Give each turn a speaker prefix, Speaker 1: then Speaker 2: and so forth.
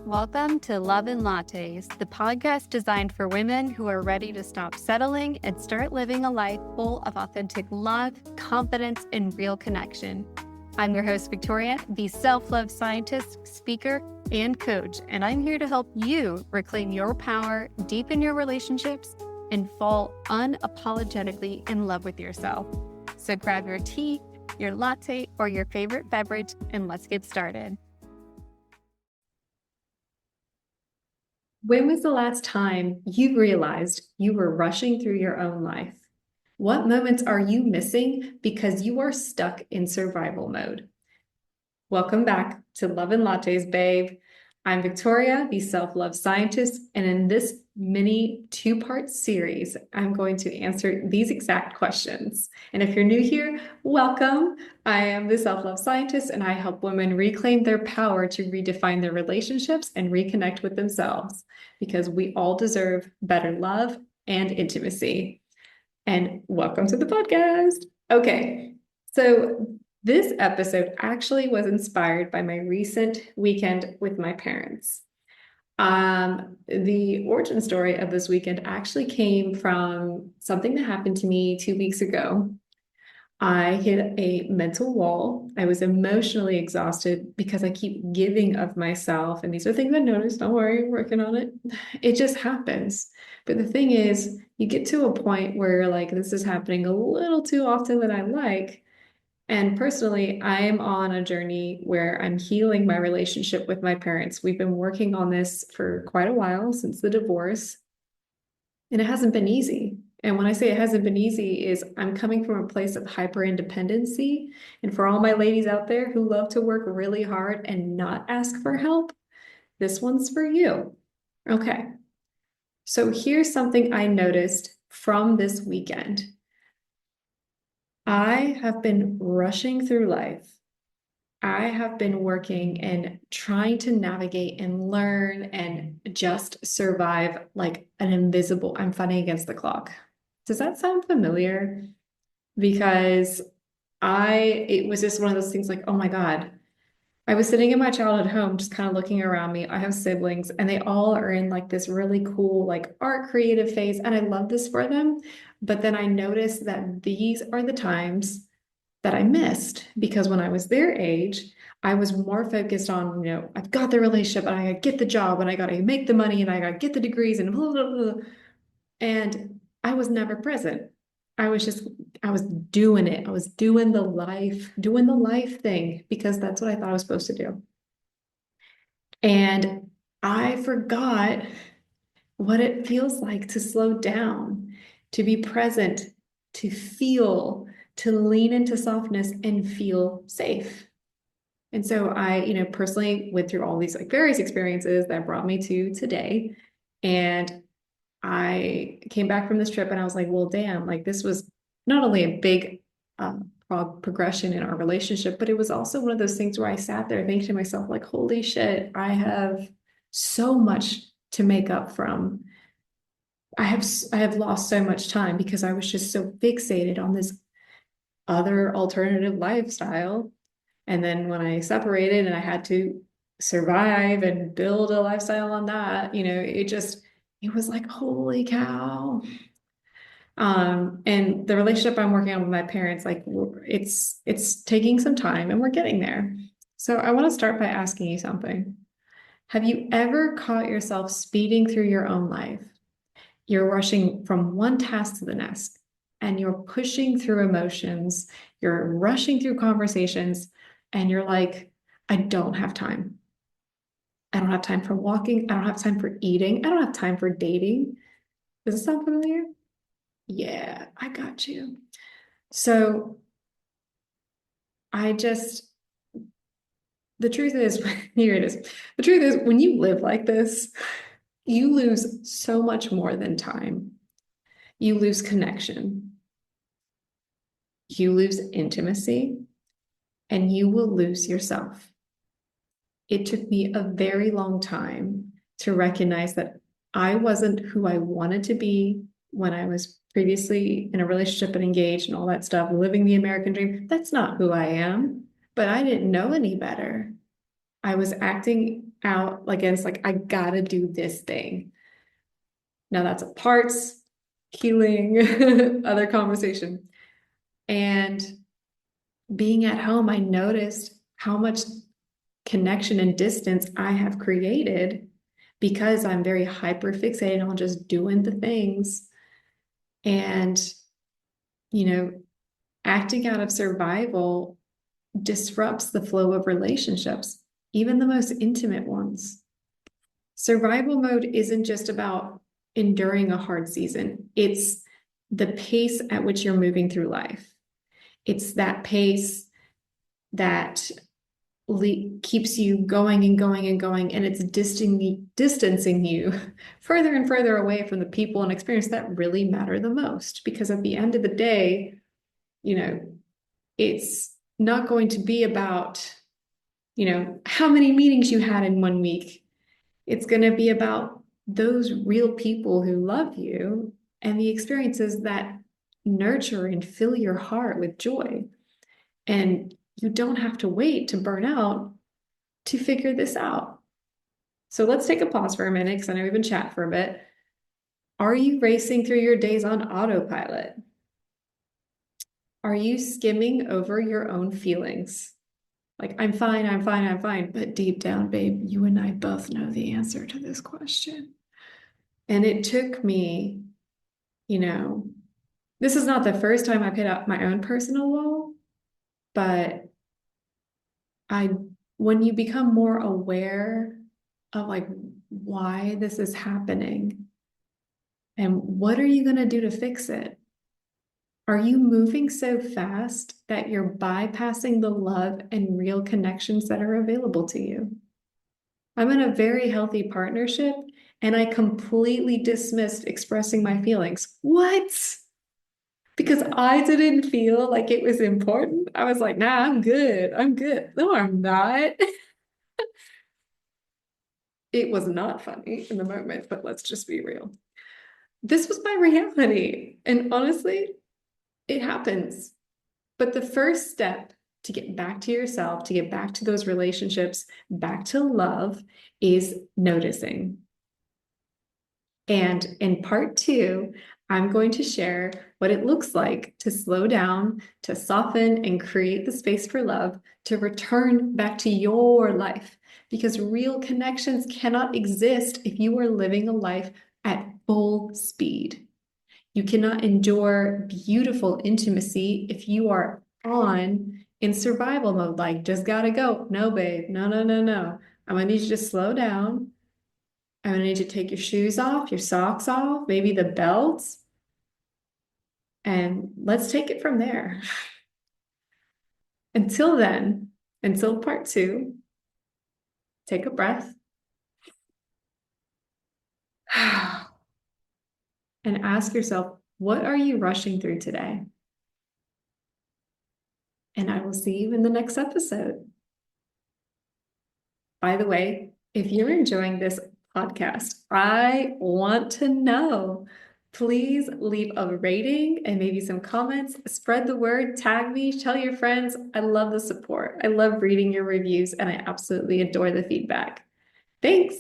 Speaker 1: Welcome to Love Lattes, the podcast designed for women who are ready to stop settling and start living a life full of authentic love, confidence, and real connection. I'm your host, Victoria, the self-love scientist, speaker, and coach, and I'm here to help you reclaim your power, deepen your relationships, and fall unapologetically in love with yourself. So grab your tea, your latte, or your favorite beverage, and let's get started.
Speaker 2: When was the last time you realized you were rushing through your own life? What moments are you missing because you are stuck in survival mode? Welcome back to Love and Lattes, babe. I'm Victoria, the self-love scientist, and in this mini two-part series, I'm going to answer these exact questions. And if you're new here, welcome. I am the self-love scientist, and I help women reclaim their power to redefine their relationships and reconnect with themselves, because we all deserve better love and intimacy. And welcome to the podcast. Okay, so this episode actually was inspired by my recent weekend with my parents. The origin story of this weekend actually came from something that happened to me 2 weeks ago. I hit a mental wall. I was emotionally exhausted because I keep giving of myself. And these are things I noticed. Don't worry, I'm working on it. It just happens. But the thing is, you get to a point where you're like, this is happening a little too often than I like. And personally, I'm on a journey where I'm healing my relationship with my parents. We've been working on this for quite a while, since the divorce, and it hasn't been easy. And when I say it hasn't been easy, is I'm coming from a place of hyper independency. And for all my ladies out there who love to work really hard and not ask for help, this one's for you. Okay. So here's something I noticed from this weekend. I have been rushing through life. I have been working and trying to navigate and learn and just survive like an invisible, I'm fighting against the clock. Does that sound familiar? Because it was just one of those things like, oh my God, I was sitting in my childhood home, just kind of looking around me. I have siblings and they all are in like this really cool, like art creative phase. And I love this for them. But then I noticed that these are the times that I missed, because when I was their age, I was more focused on, I've got the relationship and I gotta get the job and I gotta make the money and I gotta get the degrees and blah, blah, blah. And I was never present. I was doing it. I was doing the life thing, because that's what I thought I was supposed to do. And I forgot what it feels like to slow down, to be present, to feel, to lean into softness and feel safe. And so I, personally went through all these like various experiences that brought me to today. And I came back from this trip and I was like, well, damn, like this was not only a big progression in our relationship, but it was also one of those things where I sat there thinking to myself, like, holy shit, I have so much to make up from. I have lost so much time because I was just so fixated on this other alternative lifestyle. And then when I separated and I had to survive and build a lifestyle on that, it was like, holy cow. And the relationship I'm working on with my parents, like it's taking some time and we're getting there. So I want to start by asking you something. Have you ever caught yourself speeding through your own life? You're rushing from one task to the next, and you're pushing through emotions, you're rushing through conversations, and you're like, I don't have time. I don't have time for walking. I don't have time for eating. I don't have time for dating. Does this sound familiar? Yeah, I got you. So the truth is, here it is. The truth is, when you live like this, you lose so much more than time. You lose connection. You lose intimacy, and you will lose yourself. It took me a very long time to recognize that I wasn't who I wanted to be when I was previously in a relationship and engaged and all that stuff, living the American dream. That's not who I am, but I didn't know any better. I was acting out like it's like I gotta do this thing. Now that's a parts healing other conversation. And being at home, I noticed how much connection and distance I have created because I'm very hyper fixated on just doing the things. And, you know, acting out of survival disrupts the flow of relationships, even the most intimate ones. Survival mode isn't just about enduring a hard season, it's the pace at which you're moving through life. It's that pace that keeps you going and going and going, and it's distancing you further and further away from the people and experience that really matter the most. Because at the end of the day, it's not going to be about, how many meetings you had in 1 week. It's going to be about those real people who love you and the experiences that nurture and fill your heart with joy. And you don't have to wait to burn out to figure this out. So let's take a pause for a minute because I know we've been chatting for a bit. Are you racing through your days on autopilot? Are you skimming over your own feelings? Like, I'm fine, I'm fine, I'm fine. But deep down, babe, you and I both know the answer to this question. And it took me, this is not the first time I've hit up my own personal wall, but I, when you become more aware of like why this is happening and what are you going to do to fix it? Are you moving so fast that you're bypassing the love and real connections that are available to you? I'm in a very healthy partnership and I completely dismissed expressing my feelings. What? Because I didn't feel like it was important. I was like, nah, I'm good. I'm good. No, I'm not. It was not funny in the moment, but let's just be real. This was my reality. And honestly, it happens. But the first step to get back to yourself, to get back to those relationships, back to love, is noticing. And in part 2, I'm going to share what it looks like to slow down, to soften and create the space for love, to return back to your life. Because real connections cannot exist if you are living a life at full speed. You cannot endure beautiful intimacy if you are in survival mode, like just gotta go. No, babe, no, no, no, no. I'm gonna need you to slow down. I'm gonna need you to take your shoes off, your socks off, maybe the belts, and let's take it from there. Until then, until part 2, take a breath and ask yourself, what are you rushing through today? And I will see you in the next episode. By the way, if you're enjoying this podcast, I want to know. Please leave a rating and maybe some comments. Spread the word, tag me, tell your friends. I love the support. I love reading your reviews and I absolutely adore the feedback. Thanks.